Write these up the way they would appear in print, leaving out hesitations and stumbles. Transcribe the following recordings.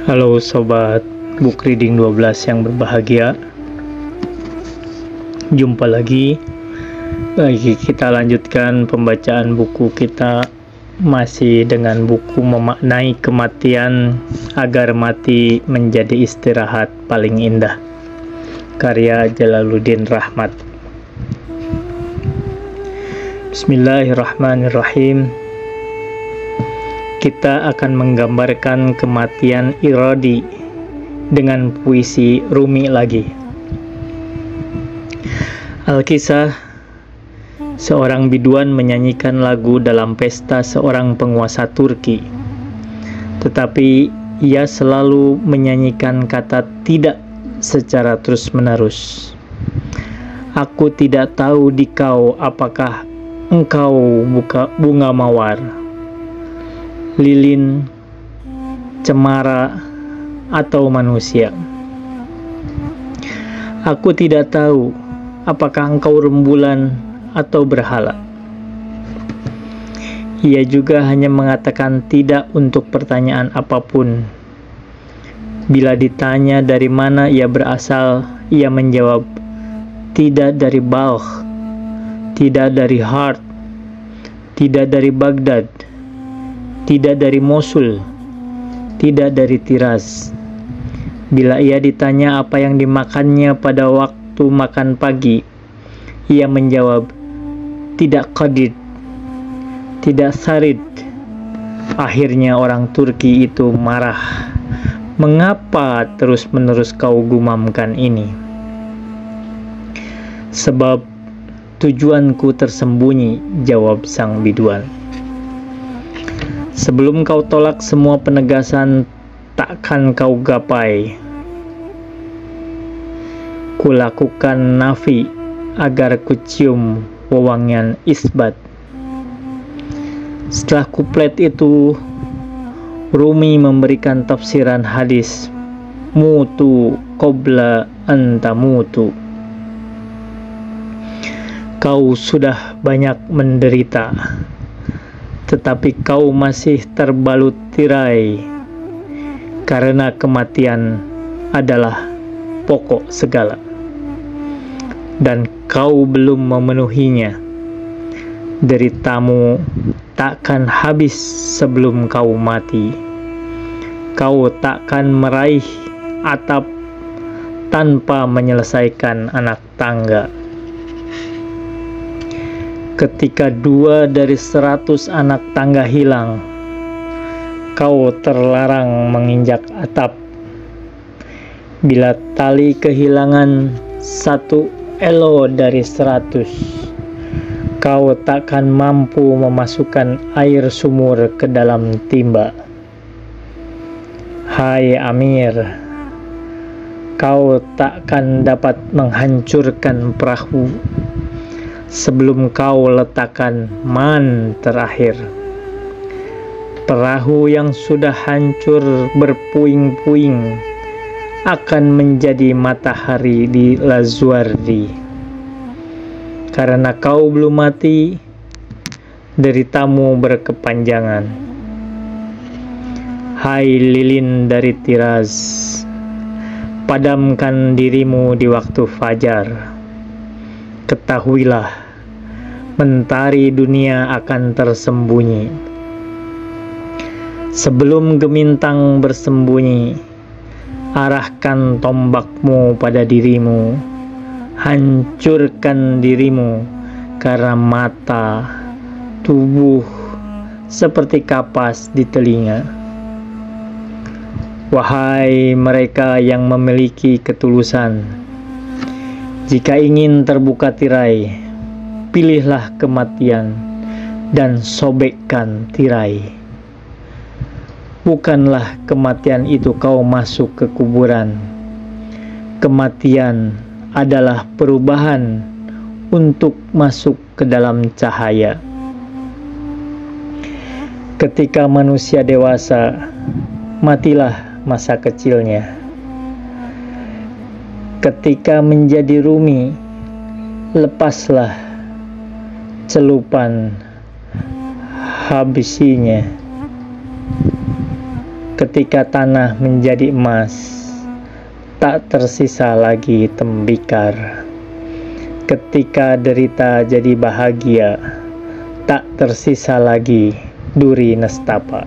Halo sobat Book Reading 12 yang berbahagia. Jumpa lagi. Kita lanjutkan pembacaan buku kita, masih dengan buku Memaknai Kematian Agar Mati Menjadi Istirahat Paling Indah, karya Jalaluddin Rahmat. Bismillahirrahmanirrahim. Kita akan menggambarkan kematian Iradi dengan puisi Rumi lagi. Alkisah, seorang biduan menyanyikan lagu dalam pesta seorang penguasa Turki. Tetapi ia selalu menyanyikan kata tidak secara terus-menerus. Aku tidak tahu di kau apakah engkau bunga mawar, lilin, cemara, atau manusia. Aku tidak tahu apakah engkau rembulan atau berhala. Ia juga hanya mengatakan tidak untuk pertanyaan apapun. Bila ditanya dari mana ia berasal, ia menjawab, tidak dari Balkh, tidak dari Hart, tidak dari Baghdad, tidak dari Mosul, tidak dari Tiraz. Bila ia ditanya apa yang dimakannya pada waktu makan pagi, ia menjawab, tidak Qadid, tidak Sarid. Akhirnya orang Turki itu marah. Mengapa terus-menerus kau gumamkan ini? Sebab tujuanku tersembunyi, jawab sang biduan. Sebelum kau tolak semua penegasan, takkan kau gapai. Kulakukan nafi agar kucium wewangian isbat. Setelah kuplet itu, Rumi memberikan tafsiran hadis, mutu qabla anta mutu. Kau sudah banyak menderita, tetapi kau masih terbalut tirai, karena kematian adalah pokok segala, dan kau belum memenuhinya. Deritamu takkan habis sebelum kau mati. Kau takkan meraih atap tanpa menyelesaikan anak tangga. Ketika 2 dari 100 anak tangga hilang, kau terlarang menginjak atap. Bila tali kehilangan 1 elo dari 100, kau takkan mampu memasukkan air sumur ke dalam timba. Hai Amir, kau takkan dapat menghancurkan perahu sebelum kau letakkan man terakhir. Perahu yang sudah hancur berpuing-puing akan menjadi matahari di Lazuardi. Karena kau belum mati, deritamu berkepanjangan. Hai lilin dari Tiraz, padamkan dirimu di waktu fajar. Ketahuilah, mentari dunia akan tersembunyi. Sebelum gemintang bersembunyi, arahkan tombakmu pada dirimu, hancurkan dirimu, karena mata, tubuh, seperti kapas di telinga. Wahai mereka yang memiliki ketulusan, jika ingin terbuka tirai, pilihlah kematian dan sobekkan tirai. Bukanlah kematian itu kau masuk ke kuburan. Kematian adalah perubahan untuk masuk ke dalam cahaya. Ketika manusia dewasa, matilah masa kecilnya. Ketika menjadi Rumi, lepaslah celupan habisinya. Ketika tanah menjadi emas, tak tersisa lagi tembikar. Ketika derita jadi bahagia, tak tersisa lagi duri nestapa.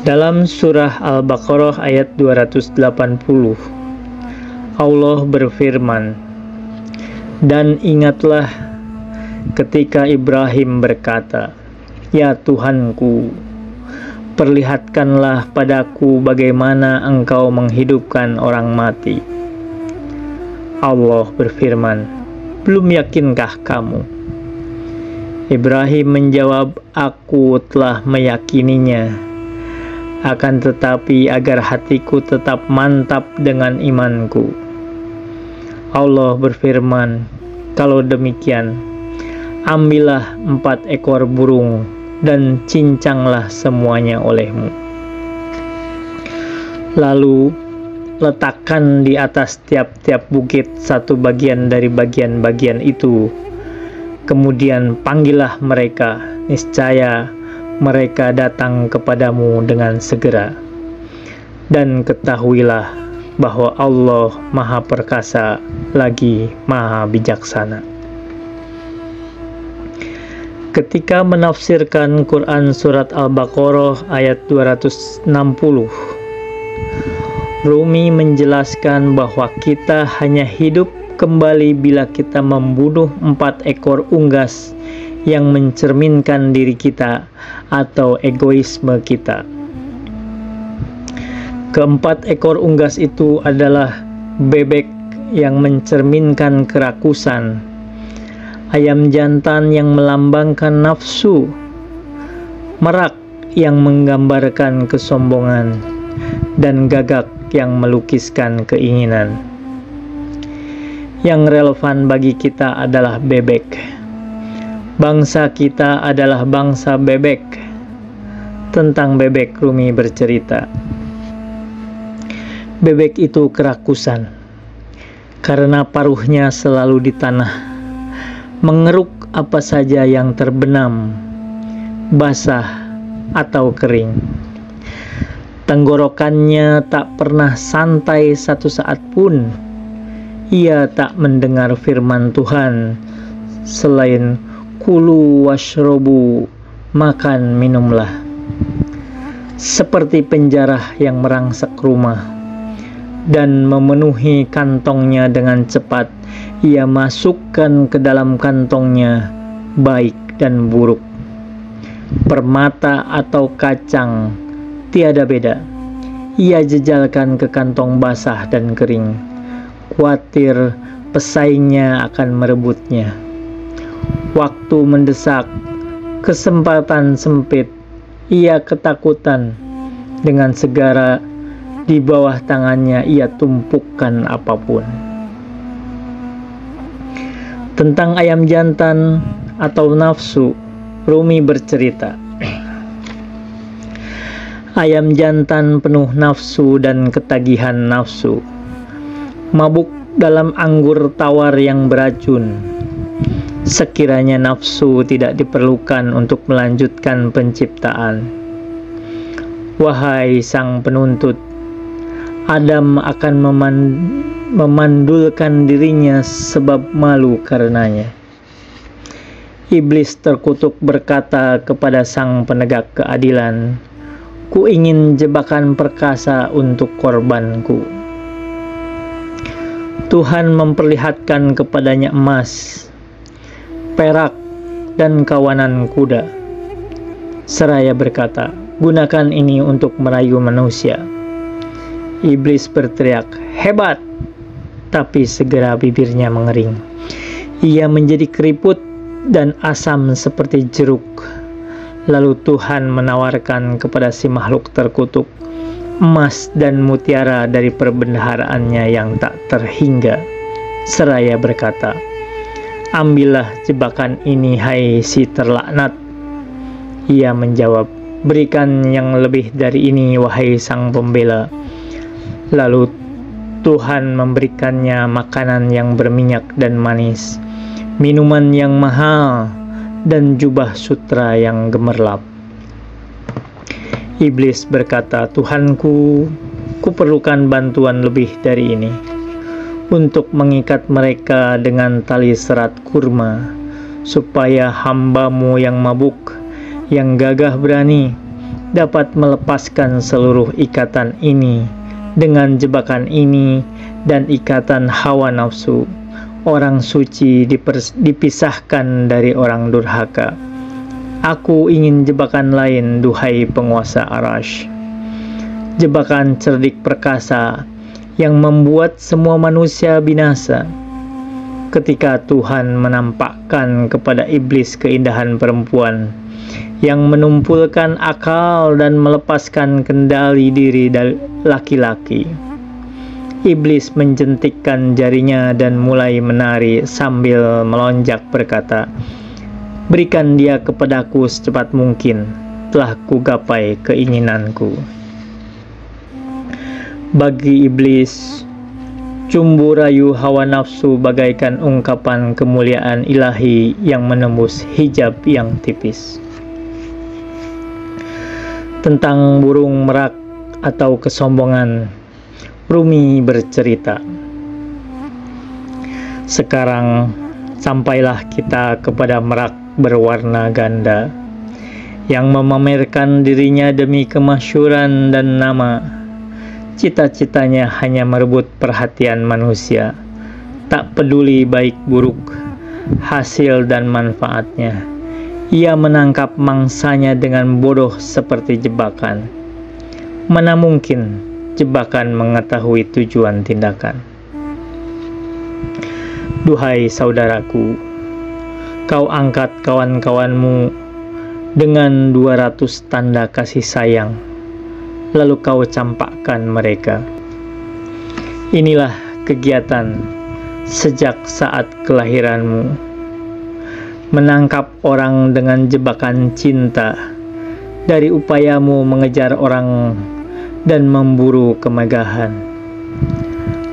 Dalam surah Al-Baqarah ayat 280, Allah berfirman, "Dan ingatlah ketika Ibrahim berkata, 'Ya Tuhanku, perlihatkanlah padaku bagaimana Engkau menghidupkan orang mati.' Allah berfirman, 'Belum yakinkah kamu?' Ibrahim menjawab, 'Aku telah meyakininya. Akan tetapi agar hatiku tetap mantap dengan imanku.' Allah berfirman, 'Kalau demikian, ambillah 4 ekor burung dan cincanglah semuanya olehmu. Lalu letakkan di atas tiap-tiap bukit satu bagian dari bagian-bagian itu. Kemudian panggillah mereka, niscaya mereka datang kepadamu dengan segera. Dan ketahuilah bahwa Allah Maha Perkasa lagi Maha Bijaksana." Ketika menafsirkan Quran surat Al-Baqarah ayat 260, Rumi menjelaskan bahwa kita hanya hidup kembali bila kita membunuh 4 ekor unggas yang mencerminkan diri kita atau egoisme kita. Keempat ekor unggas itu adalah bebek yang mencerminkan kerakusan, ayam jantan yang melambangkan nafsu, merak yang menggambarkan kesombongan, dan gagak yang melukiskan keinginan. Yang relevan bagi kita adalah bebek. Bangsa kita adalah bangsa bebek. Tentang bebek Rumi bercerita, bebek itu kerakusan karena paruhnya selalu di tanah, mengeruk apa saja yang terbenam, basah atau kering. Tenggorokannya tak pernah santai satu saat pun. Ia tak mendengar firman Tuhan selain kulu washrobu, makan minumlah. Seperti penjara yang merangsek rumah dan memenuhi kantongnya dengan cepat, ia masukkan ke dalam kantongnya baik dan buruk. Permata atau kacang tiada beda, ia jejalkan ke kantong basah dan kering, khawatir pesaingnya akan merebutnya. Waktu mendesak, kesempatan sempit, ia ketakutan. Dengan segera di bawah tangannya ia tumpukan apapun. Tentang ayam jantan atau nafsu, Rumi bercerita, ayam jantan penuh nafsu dan ketagihan nafsu, mabuk dalam anggur tawar yang beracun. Sekiranya nafsu tidak diperlukan untuk melanjutkan penciptaan, wahai sang penuntut, Adam akan memandulkan dirinya sebab malu karenanya. Iblis terkutuk berkata kepada sang penegak keadilan, "Ku ingin jebakan perkasa untuk korbanku." Tuhan memperlihatkan kepadanya emas, perak, dan kawanan kuda. Seraya berkata, "Gunakan ini untuk merayu manusia." Iblis berteriak, "Hebat!" Tapi segera bibirnya mengering. Ia menjadi keriput dan asam seperti jeruk. Lalu Tuhan menawarkan kepada si makhluk terkutuk emas dan mutiara dari perbendaharaannya yang tak terhingga. Seraya berkata, "Ambillah jebakan ini, hai si terlaknat." Ia menjawab, "Berikan yang lebih dari ini, wahai sang pembela." Lalu Tuhan memberikannya makanan yang berminyak dan manis, minuman yang mahal, dan jubah sutra yang gemerlap. Iblis berkata, "Tuhanku, kuperlukan bantuan lebih dari ini untuk mengikat mereka dengan tali serat kurma, supaya hamba-Mu yang mabuk, yang gagah berani, dapat melepaskan seluruh ikatan ini dengan jebakan ini dan ikatan hawa nafsu. Orang suci dipisahkan dari orang durhaka. Aku ingin jebakan lain, duhai penguasa Arash. Jebakan cerdik perkasa yang membuat semua manusia binasa." Ketika Tuhan menampakkan kepada iblis keindahan perempuan yang menumpulkan akal dan melepaskan kendali diri dari laki-laki, iblis menjentikkan jarinya dan mulai menari sambil melonjak berkata, "Berikan dia kepadaku secepat mungkin, telah kugapai keinginanku." Bagi iblis, cumbu rayu hawa nafsu bagaikan ungkapan kemuliaan ilahi yang menembus hijab yang tipis. Tentang burung merak atau kesombongan, Rumi bercerita, "Sekarang sampailah kita kepada merak berwarna ganda yang memamerkan dirinya demi kemasyhuran dan nama. Cita-citanya hanya merebut perhatian manusia, tak peduli baik buruk, hasil dan manfaatnya. Ia menangkap mangsanya dengan bodoh seperti jebakan. Mana mungkin jebakan mengetahui tujuan tindakan? Duhai saudaraku, kau angkat kawan-kawanmu dengan 200 tanda kasih sayang, lalu kau campakkan mereka. Inilah kegiatan sejak saat kelahiranmu, menangkap orang dengan jebakan cinta, dari upayamu mengejar orang dan memburu kemegahan.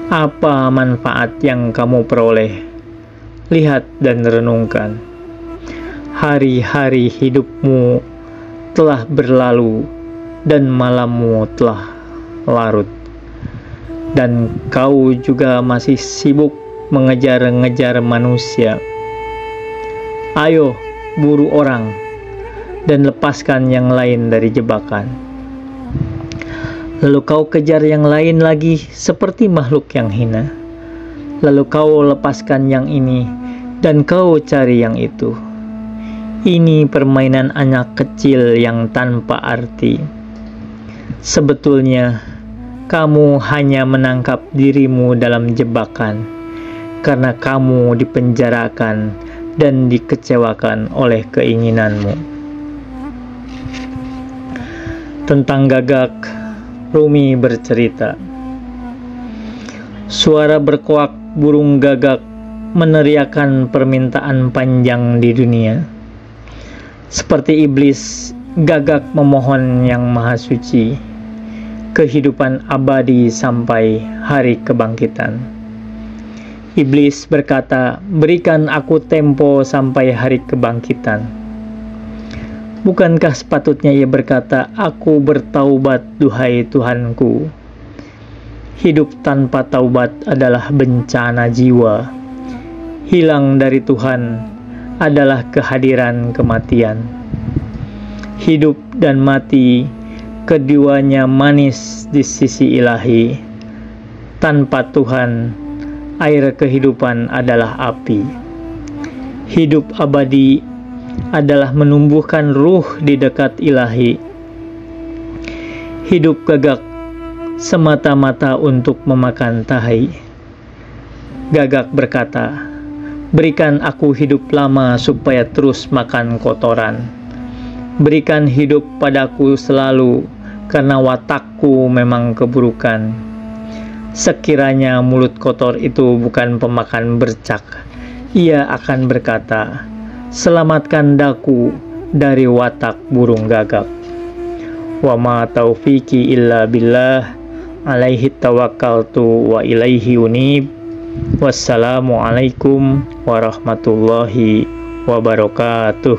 Apa manfaat yang kamu peroleh? Lihat dan renungkan. Hari-hari hidupmu telah berlalu dan malammu telah larut, dan kau juga masih sibuk mengejar-ngejar manusia. Ayo, buru orang dan lepaskan yang lain dari jebakan. Lalu kau kejar yang lain lagi seperti makhluk yang hina. Lalu kau lepaskan yang ini dan kau cari yang itu. Ini permainan anak kecil yang tanpa arti. Sebetulnya kamu hanya menangkap dirimu dalam jebakan karena kamu dipenjarakan dan dikecewakan oleh keinginanmu. Tentang gagak, Rumi bercerita, suara berkoak burung gagak meneriakan permintaan panjang di dunia. Seperti iblis, gagak memohon yang maha suci, kehidupan abadi sampai hari kebangkitan. Iblis berkata, "Berikan aku tempo sampai hari kebangkitan." Bukankah sepatutnya ia berkata, "Aku bertaubat, duhai Tuhanku"? Hidup tanpa taubat adalah bencana jiwa. Hilang dari Tuhan adalah kehadiran kematian. Hidup dan mati, keduanya manis di sisi ilahi. Tanpa Tuhan, air kehidupan adalah api. Hidup abadi adalah menumbuhkan ruh di dekat ilahi. Hidup gagak semata-mata untuk memakan tahi. Gagak berkata, "Berikan aku hidup lama supaya terus makan kotoran. Berikan hidup padaku selalu, karena watakku memang keburukan." Sekiranya mulut kotor itu bukan pemakan bercak, ia akan berkata, "Selamatkan daku dari watak burung gagak." Wa ma taufiki illa billah, alaihi tawakkaltu wa ilaihi unib. Wassalamualaikum warahmatullahi wabarakatuh.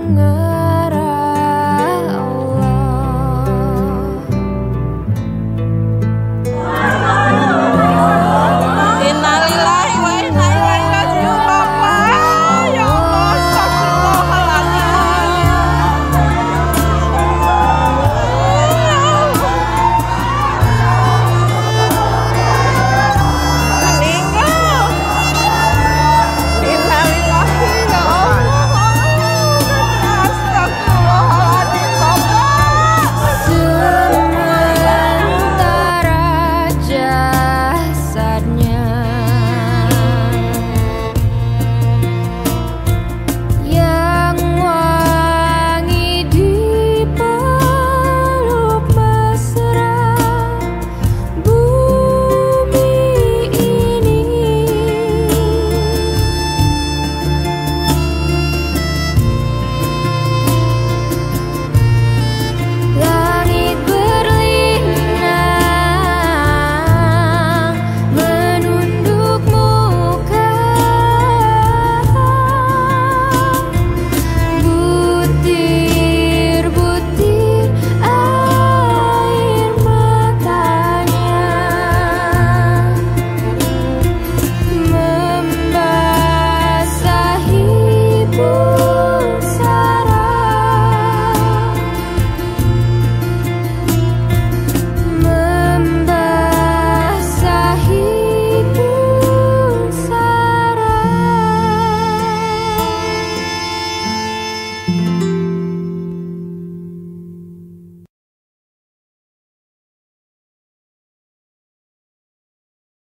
banget.